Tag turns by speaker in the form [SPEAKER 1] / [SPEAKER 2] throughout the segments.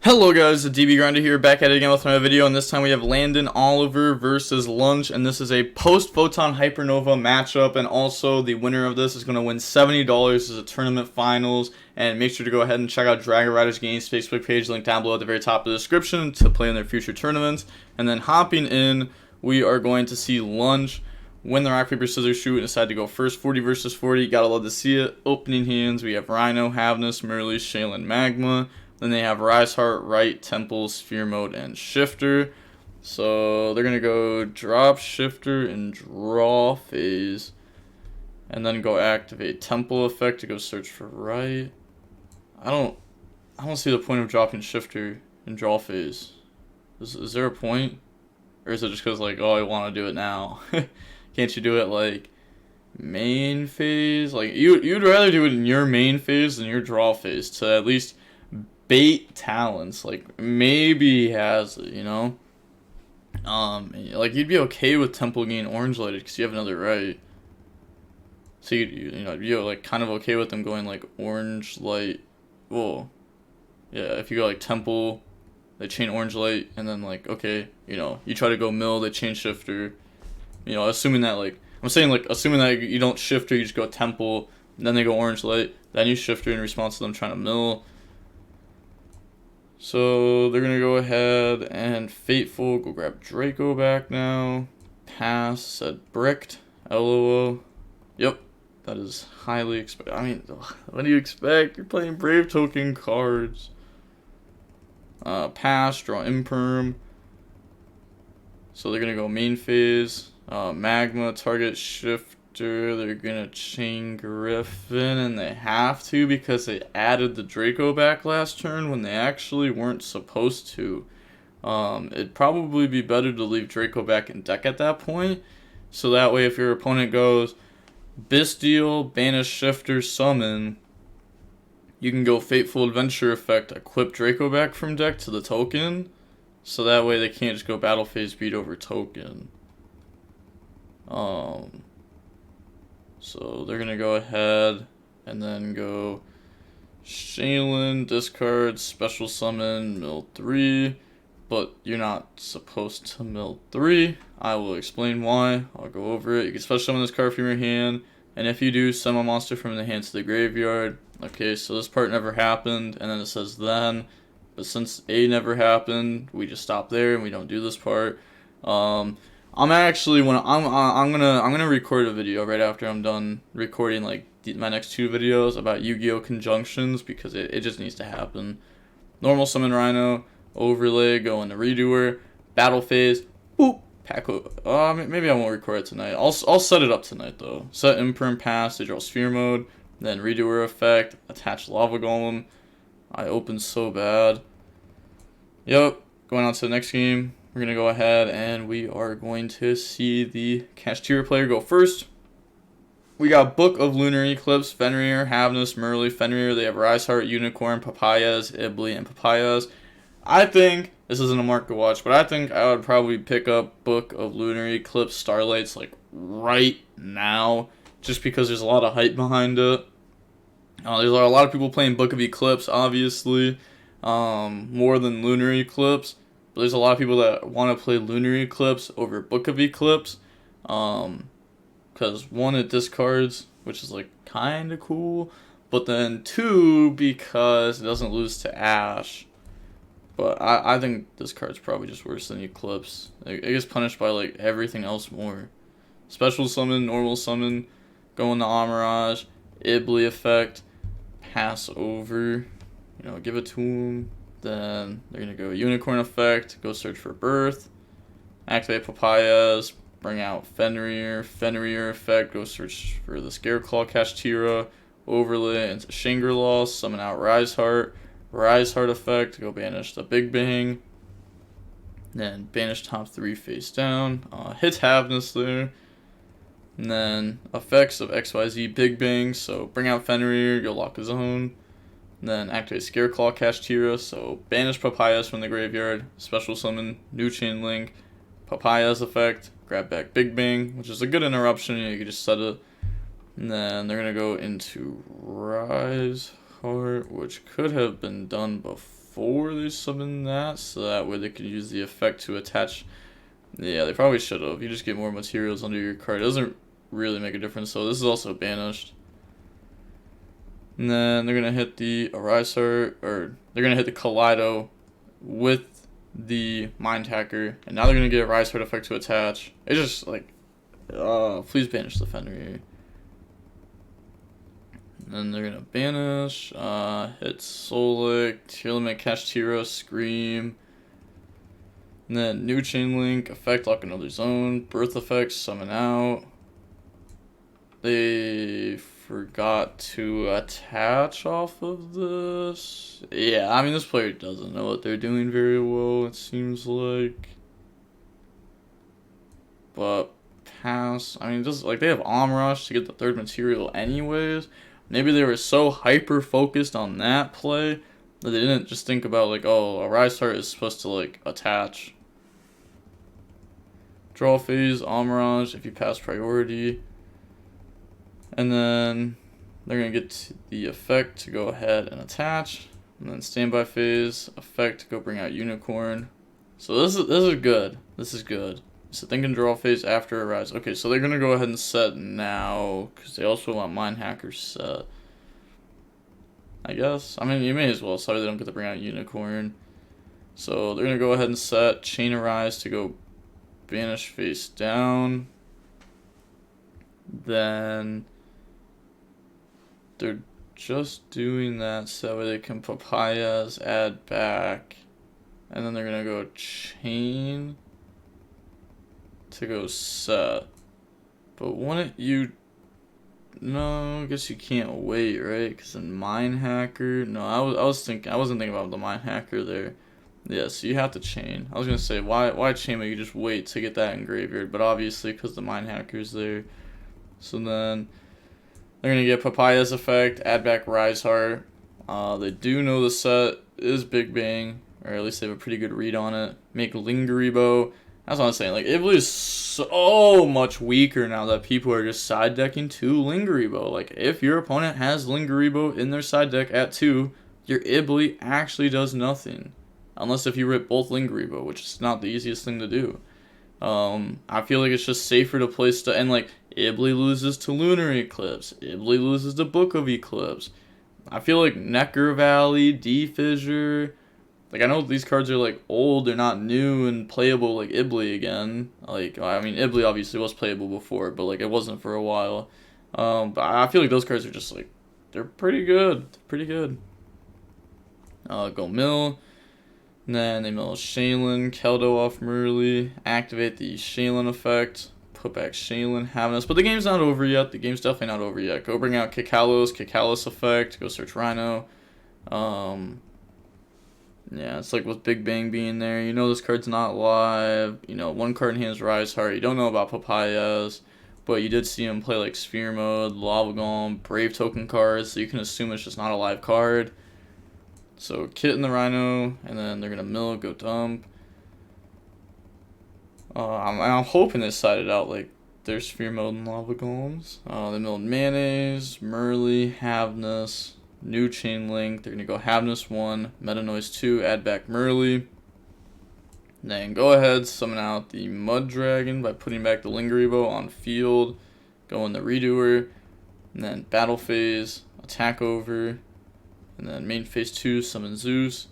[SPEAKER 1] Hello guys, the DB Grinder here, back at it again with another video, and this time we have Landon Oliver versus Lunch, and this is a post-Photon Hypernova matchup, and also the winner of this is going to win $70 as a tournament finals, and make sure to go ahead and check out Dragon Riders Games Facebook page, link down below at the very top of the description to play in their future tournaments. And then hopping in, we are going to see Lunch win the rock, paper, scissors, shoot, and decide to go first. 40 versus 40, gotta love to see it. Opening hands, we have Rhino, Havnus, Merly, Shaylin, Magma. Then they have Rise Heart, Right, Temple, Sphere Mode, and Shifter. So they're gonna go drop Shifter and draw phase, and then go activate Temple effect to go search for Right. I don't see the point of dropping Shifter and draw phase. Is there a point, or is it just because like, oh, I want to do it now? Can't you do it like main phase? Like you'd rather do it in your main phase than your draw phase to at least bait talents. Like maybe he has it, you know. Like you'd be okay with Temple getting orange lighted because you have another right. So you're like kind of okay with them going like orange light. Whoa, yeah. If you go like Temple, they chain orange light, and then like okay, you try to go mill, they chain shifter. Assuming that like assuming that you don't shifter, you just go Temple, and then they go orange light, then you shifter in response to them trying to mill. So they're gonna go ahead and Fateful, go grab Draco back now. Pass, said Bricked, LOL. Yep, that is highly expected. I mean, what do you expect? You're playing Brave Token cards. Pass, draw Imperm. So they're gonna go main phase. Magma, target Shifter. They're gonna chain Griffin, and they have to because they added the Draco back last turn when they actually weren't supposed to. It'd probably be better to leave Draco back in deck at that point, so that way if your opponent goes Bestial, banish Shifter, summon, you can go Fateful Adventure effect, equip Draco back from deck to the token, so that way they can't just go battle phase beat over token. So they're going to go ahead and then go Shaylin, discard, special summon, mill 3. But you're not supposed to mill 3. I will explain why. I'll go over it. You can special summon this card from your hand. And if you do, summon a monster from the hand to the graveyard. Okay, so this part never happened. And then it says then. But since A never happened, we just stop there and we don't do this part. I'm gonna record a video right after I'm done recording like my next 2 videos about YuGiOh conjunctions because it just needs to happen. Normal summon Rhino, overlay, go into redoer, battle phase, boop, pack. Maybe I won't record it tonight. I'll set it up tonight though. Set Imperm, pass, they draw Sphere Mode, then redoer effect, attach Lava Golem. I opened so bad. Yep, going on to the next game. We're going to go ahead and we are going to see the Kashtira player go first. We got Book of Lunar Eclipse, Fenrir, Havnus, Merly, Fenrir. They have Rise Heart, Unicorn, Papayas, Ibli, and Papayas. I think, this isn't a mark to watch, but I think I would probably pick up Book of Lunar Eclipse Starlights like right now, just because there's a lot of hype behind it. There's a lot of people playing Book of Eclipse, obviously, more than Lunar Eclipse. There's a lot of people that want to play Lunar Eclipse over Book of Eclipse, because 1, it discards, which is like kind of cool, but then 2, because it doesn't lose to Ash. But I think this card's probably just worse than Eclipse. It gets punished by like everything else more. Special summon, normal summon, go into Amirage, Ibli effect, pass over, give it to him. Then they're going to go Unicorn effect, go search for Birth, activate Papayas, bring out Fenrir effect, go search for the Scareclaw Kashtira, overlay into Shangri-La, summon out Rise Heart effect, go banish the Big Bang, then banish top 3 face down, hits Havnus there, and then effects of XYZ Big Bang, so bring out Fenrir, go lock his own. Then activate Scareclaw Kashtira, so banish Papayas from the graveyard, special summon, new chain link, Papayas effect, grab back Big Bang, which is a good interruption, you can just set it. And then they're going to go into Rise Heart, which could have been done before. before they summon that, so that way they could use the effect to attach. Yeah, they probably should have. You just get more materials under your card. It doesn't really make a difference, so this is also banished. And then they're going to hit the Arise Heart, or they're going to hit the Kaleido with the Mind Hacker, and now they're going to get a Rise Heart effect to attach. It's just like, please banish the Fenrir. And then they're going to banish, hit Solic, Tearlament, Kashtira, Scream. And then new chain link, effect lock another zone, birth effects, summon out. They forgot to attach off of this. Yeah, I mean, this player doesn't know what they're doing very well, it seems like. But pass. I mean, just like they have Arm Rush to get the third material anyways. Maybe they were so hyper focused on that play that they didn't just think about like, oh, a Rise Heart is supposed to like attach. Draw phase, Amirage if you pass priority. And then they're going to get the effect to go ahead and attach. And then standby phase, effect to go bring out Unicorn. So this is good. This is good. So thinking draw phase after Arise. Okay, so they're going to go ahead and set now, because they also want Mind Hacker set. I guess. I mean, you may as well. Sorry they don't get to bring out Unicorn. So they're going to go ahead and set Chain Arise to go banish face down. Then they're just doing that so they can Papayas, add back. And then they're going to go chain to go set. But wouldn't you... No, I guess you can't wait, right? Because in Mind Hacker... No, I wasn't thinking about the Mind Hacker there. Yeah, so you have to chain. I was going to say, why chain when you just wait to get that in graveyard? But obviously, because the Mind Hacker's there. So then, they're going to get Papaya's effect, add back Rise Heart. They do know the set is Big Bang, or at least they have a pretty good read on it. Make YuGiOh. That's what I'm saying. Like, Ibli is so much weaker now that people are just side decking 2 YuGiOh. Like, if your opponent has YuGiOh in their side deck at 2, your Ibli actually does nothing. Unless if you rip both YuGiOh, which is not the easiest thing to do. I feel like it's just safer to play stuff. And, like, Ibli loses to Lunar Eclipse. Ibli loses to Book of Eclipse. I feel like Necker Valley, D-Fissure... Like, I know these cards are, like, old, they're not new and playable like Ibli again. Like, I mean, Ibli obviously was playable before, but, like, it wasn't for a while. But I feel like those cards are just, like, they're pretty good. Pretty good. Go mill. And then they mill Shaylin, Keldo off Merly, activate the Shaylin effect, put back Shaylin, Havness. But the game's not over yet. The game's definitely not over yet. Go bring out Kikalos effect, go search Rhino. Yeah, it's like with Big Bang being there. You know this card's not live. You know, one card in hand is Rise Heart. You don't know about Papayas. But you did see him play like Sphere Mode, Lava Golem, Brave token cards. So you can assume it's just not a live card. So Kit and the Rhino. And then they're going to mill, go dump. I'm hoping they sided out like their Sphere Mode and Lava Golems. They milled Mayonnaise, Merly, Havness. New chain link. They're going to go Havness 1, Meta Noise 2, add back Merly. Then go ahead, summon out the Mud Dragon by putting back the YuGiOh on field. Go in the Redoer. And then Battle Phase, attack over. And then main phase 2, summon Zeus.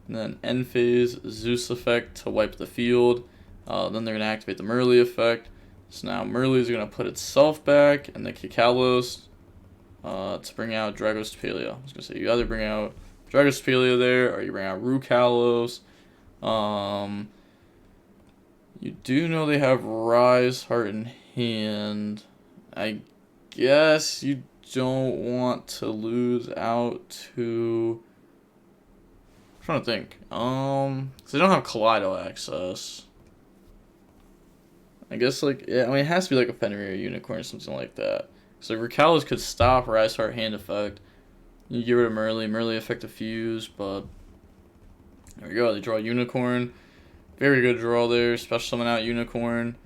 [SPEAKER 1] And then end phase, Zeus effect to wipe the field. Then they're going to activate the Merly effect. So now Merly is going to put itself back, and the Kikalos to bring out Dragostapelia. I was going to say, you either bring out Dragostapelia there, or you bring out Rukalos. You do know they have Rise Heart in hand. I guess you don't want to lose out to... I'm trying to think. Because they don't have Kaleido access. I guess, like, yeah, I mean, it has to be like a Fenrir Unicorn or something like that. So Rukalos could stop Rise Heart hand effect. You get rid of Merly effect a fuse, but there we go. They draw Unicorn. Very good draw there. Special summon out Unicorn.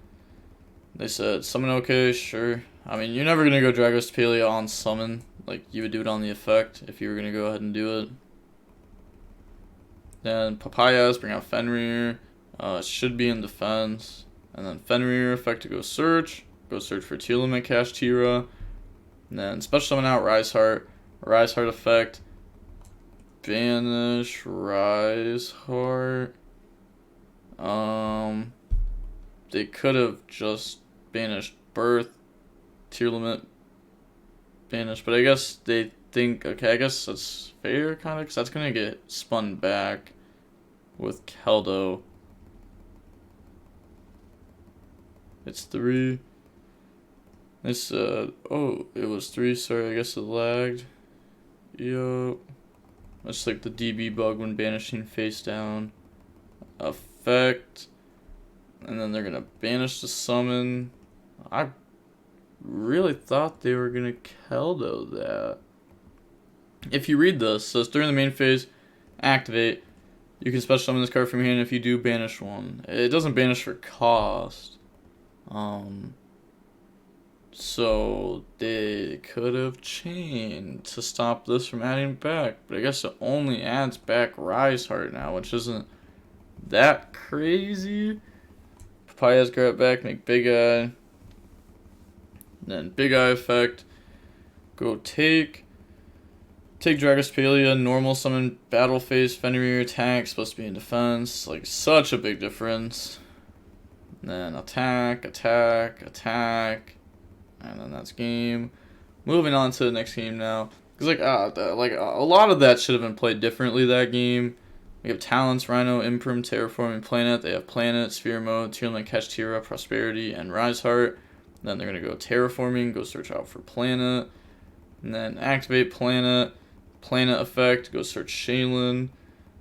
[SPEAKER 1] They said summon okay, sure. I mean, you're never gonna go Dragostapelia on summon. Like you would do it on the effect if you were gonna go ahead and do it. Then Papayas, bring out Fenrir. Should be in defense. And then Fenrir effect to go search. Go search for Tearlament, Kashtira. And then special summon out Rise Heart. Rise Heart effect. Banish Rise Heart. They could have just banished Birth. Tearlament banished. But I guess they think, okay, I guess that's fair, kind of, because that's going to get spun back with Keldo. It's 3. This, oh, it was 3, sorry, I guess it lagged. Yup. That's like the DB bug when banishing face down. Effect. And then they're going to banish the summon. I really thought they were going to Keldo that. If you read this, it says during the main phase, activate. You can special summon this card from your hand if you do banish one. It doesn't banish for cost. So they could have chained to stop this from adding back. But I guess it only adds back Rise Heart now, which isn't that crazy. Papayas grab back, make Big Eye. Then Big Eye effect. Go take Dragospalia, normal summon, battle phase, Fenrir attack, supposed to be in defense. Like, such a big difference. And then attack, attack, attack. And then that's game. Moving on to the next game now. Because, a lot of that should have been played differently that game. We have Talents, Rhino, Imprim, Terraforming Planet. They have Planet, Sphere Mode, Tearlament, Kashtira, Prosperity, and Rise Heart. Then they're going to go Terraforming, go search out for Planet. And then activate Planet. Planet effect, go search Shaylin.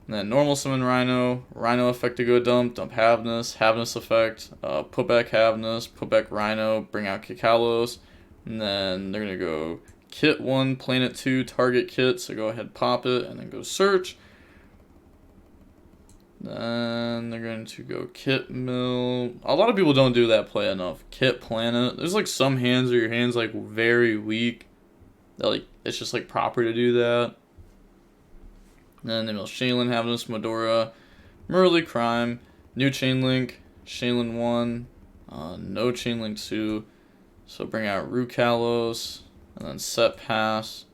[SPEAKER 1] And then normal summon Rhino. Rhino effect to go dump Havness. Havness effect, put back Havness, put back Rhino, bring out Kikalos. And then they're going to go Kit 1, Planet 2, target Kit. So go ahead, pop it, and then go search. Then they're going to go Kit Mill. A lot of people don't do that play enough. Kit Planet. There's like some hands where your hand's like very weak. That like it's just like proper to do that. Then they mill Shaylin, Havness, Medora, Merly, Crime, new chain link, Shaylin 1, no chain link 2. So bring out Rukalos, and then set pass.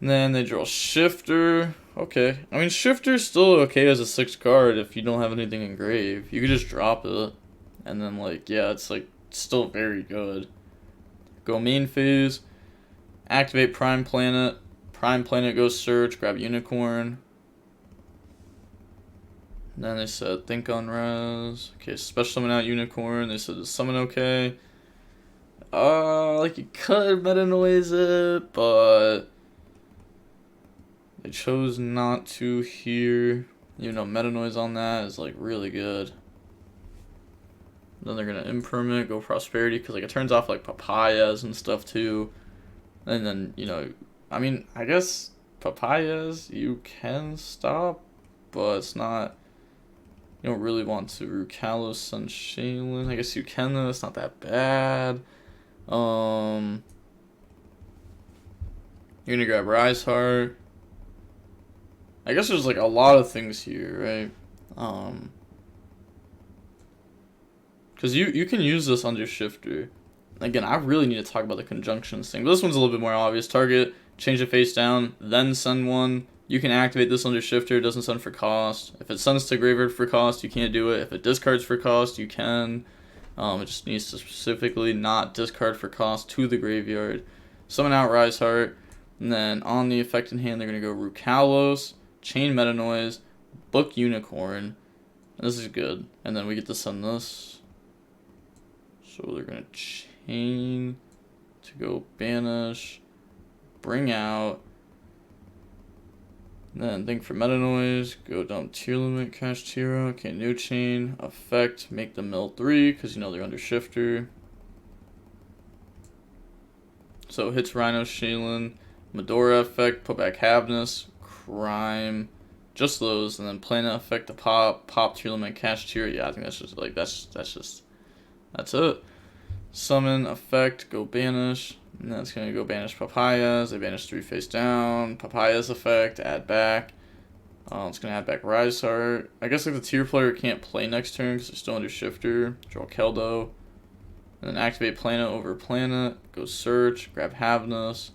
[SPEAKER 1] And then they draw Shifter. Okay. I mean, Shifter's still okay as a 6 card if you don't have anything engraved. You could just drop it. And then, like, yeah, it's, like, still very good. Go main phase. Activate Prime Planet. Prime Planet goes search. Grab Unicorn. And then they said think on res. Okay, special summon out Unicorn. They said the summon okay. Like, you could meta noise it, but they chose not to here. Even though meta noise on that is like really good. Then they're gonna impermanent, go prosperity, because like it turns off like papayas and stuff too. And then, you know, I mean, I guess papayas you can stop, but it's not, you don't really want to Rukalos on Shaylin. I guess you can though, it's not that bad. You're gonna grab Rise Heart. I guess there's like a lot of things here, right? Because you can use this under Shifter. Again, I really need to talk about the conjunctions thing. But this one's a little bit more obvious. Target, change it face down, then send one. You can activate this under Shifter. It doesn't send for cost. If it sends to graveyard for cost, you can't do it. If it discards for cost, you can. It just needs to specifically not discard for cost to the graveyard. Summon out Rise Heart. And then on the effect in hand, they're going to go Rukalos, Chain Meta Noise, Book Unicorn. And this is good. And then we get to send this. So they're going to chain to go banish, bring out, then think for meta noise, go dump Tearlament, Kashtira, okay, new chain, effect, make them mill 3, because you know they're under Shifter. So it hits Rhino, Shaylin, Medora effect, put back Havness, Crime, just those, and then Planet effect to pop Tearlament, Kashtira. Yeah, I think that's just like, that's it. Summon, effect, go banish. And that's going to go banish papayas. They banish 3 face down. Papayas effect, add back. It's going to add back Rise Heart. I guess like the tier player can't play next turn because they're still under Shifter. Draw Keldo. And then activate Planet over Planet. Go Search. Grab Havness.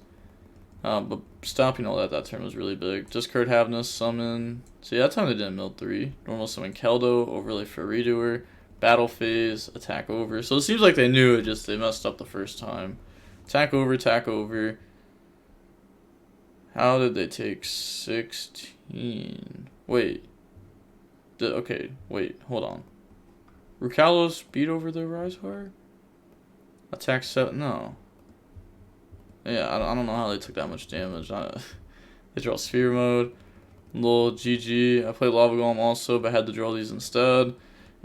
[SPEAKER 1] But stopping all that turn was really big. Discard Havness. Summon. So yeah, that time they didn't mill 3. Normal summon Keldo. Overlay for Redoer. Battle Phase. Attack over. So it seems like they knew it, just they messed up the first time. Attack over. Attack over. How did they take 16? Wait. Okay, wait, hold on. Rukalos beat over the Rise Heart? Attack 7? No. Yeah, I don't know how they took that much damage. They draw Sphere Mode. Lol, GG. I played Lava Golem also, but had to draw these instead.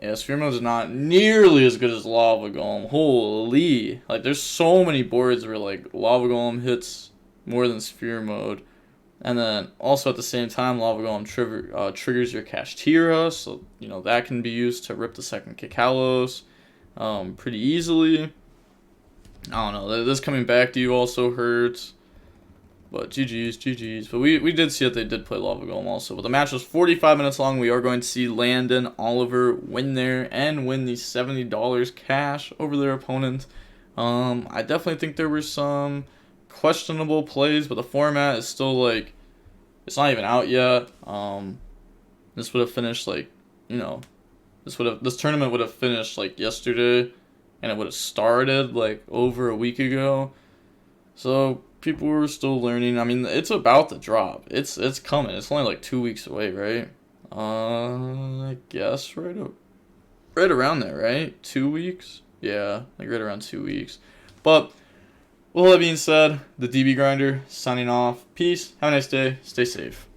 [SPEAKER 1] Yeah, Sphere Mode is not nearly as good as Lava Golem. Holy. Like, there's so many boards where, like, Lava Golem hits more than Sphere Mode. And then also at the same time, Lava Golem triggers your Kashtira, so you know that can be used to rip the second Kikalos pretty easily. I don't know, this coming back to you also hurts. But GG's. But we did see that they did play Lava Golem also. But the match was 45 minutes long. We are going to see Landon Oliver win there and win the $70 cash over their opponent. I definitely think there were some questionable plays, but the format is still like, it's not even out yet. This would have finished like, you know, this tournament would have finished like yesterday, and it would have started like over a week ago. So people were still learning. I mean, it's about to drop. It's coming. It's only like 2 weeks away, right? I guess right around there, right? 2 weeks? Yeah, like right around 2 weeks. But with all that being said, the DB Grinder signing off. Peace. Have a nice day. Stay safe.